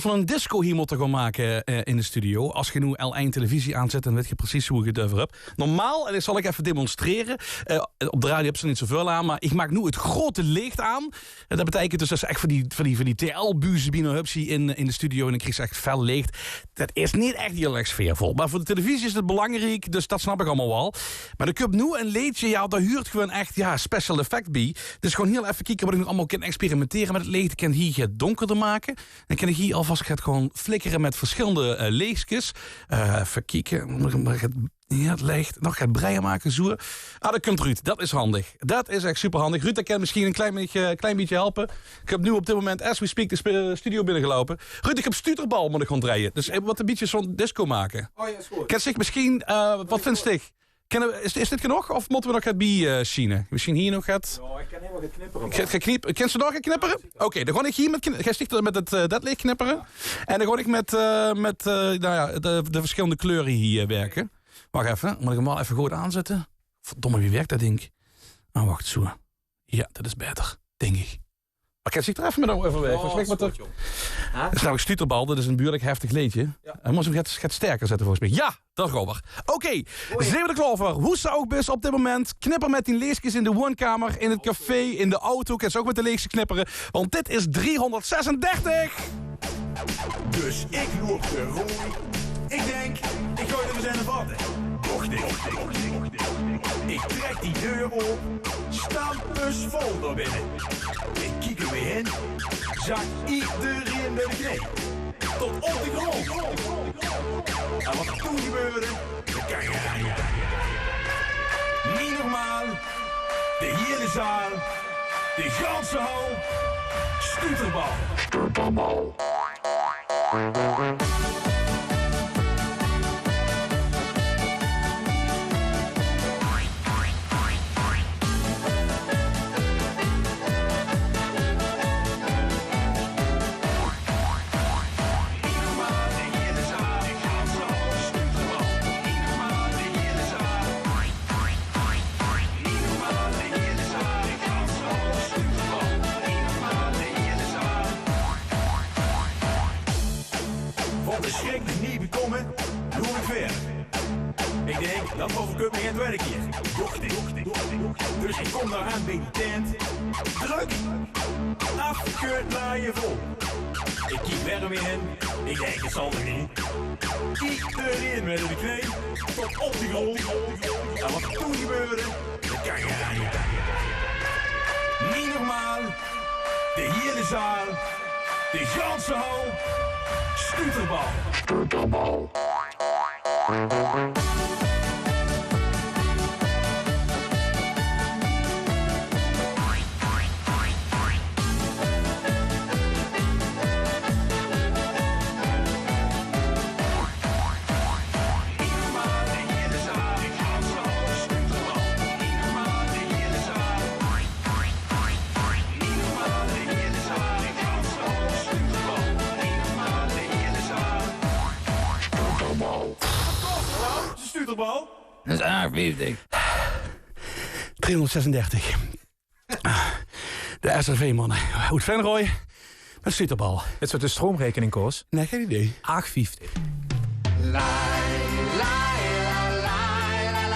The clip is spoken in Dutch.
van een disco hier moeten gaan maken in de studio. Als je nu L1 televisie aanzet, dan weet je precies hoe ik het over heb. Normaal, en dat zal ik even demonstreren. Op de radio heb ze niet zoveel aan, maar ik maak nu het grote licht aan. Dat betekent dus dat ze echt van die TL-buzen hupsie in de studio. En dan krijg je echt fel licht. Dat is niet echt heel erg sfeervol. Maar voor de televisie is het belangrijk, dus dat snap ik allemaal wel. Maar ik heb nu een leedje, ja, daar huurt gewoon echt special effect bij. Dus gewoon heel even kijken wat ik nog allemaal kan experimenteren met het licht. Ik kan hier het donkerder maken. Dan kan ik hier alvast gewoon flikkeren met verschillende lichtjes. Even kijken. Ja, het licht nog gaat breien maken, zo. Dat komt Ruud. Dat is handig. Dat is echt super handig. Ruud, dat kan misschien een klein beetje helpen. Ik heb nu op dit moment, as we speak, de studio binnengelopen. Ruud, ik heb stuterbal moet ik gewoon draaien. Dus wat een beetje zo'n disco maken. Oh ja, is goed. Kan zich misschien, wat vind je? Is dit genoeg? Of moeten we nog het bij Misschien hier nog het... Ja, ik kan helemaal gaan knipperen. Kan ze nog gaan knipperen? Oké, dan ga ik hier met dat licht knipperen. En dan ga ik met de verschillende kleuren hier werken. Wacht even, moet ik hem wel even goed aanzetten? Verdomme, wie werkt dat ding? Wacht, zo. Ja, dat is beter, denk ik. Maar kan zich er even met over weg? Dat is namelijk stuterbal, dat is een buurlijk heftig leedje. Ja. En moet hem gaat sterker zetten volgens mij. Ja, dat is over. Oké, Zeeuwen de Klover. Hoe zou ook best op dit moment knipper met die leesjes in de woonkamer, in het café, in de auto. Kan ze ook met de leesjes knipperen, want dit is 336. Dus ik loop de rol. Ik denk, ik gooi er eens aan de vatten. Wacht ik trek die deur op, stampus vol door binnen. Ik kijk er weer in, zag iedereen bij de knie. Tot op de grond. En wat er toen gebeurde, dat kan je niet. Niet normaal, de hele zaal, de ganse hal, stuterbal. Ik denk, dat overkomt me het werk hier. Dus ik kom daar aan bij die tent. Druk. Afgekeurd naar je vol. Ik kijk weer in. Ik denk, het zal er niet. Iedereen met de knie. Tot op de grond. En wat er toen gebeurde, dat kan je niet. Niet normaal. De hele zaal. De ganse hal. Stuterbal. Stuterbal. Dat is A50. 336. De SRV-mannen. Goed Venrooy. Met stuterbal. Het soort de stroomrekening kost. Nee, geen idee. 850. Live.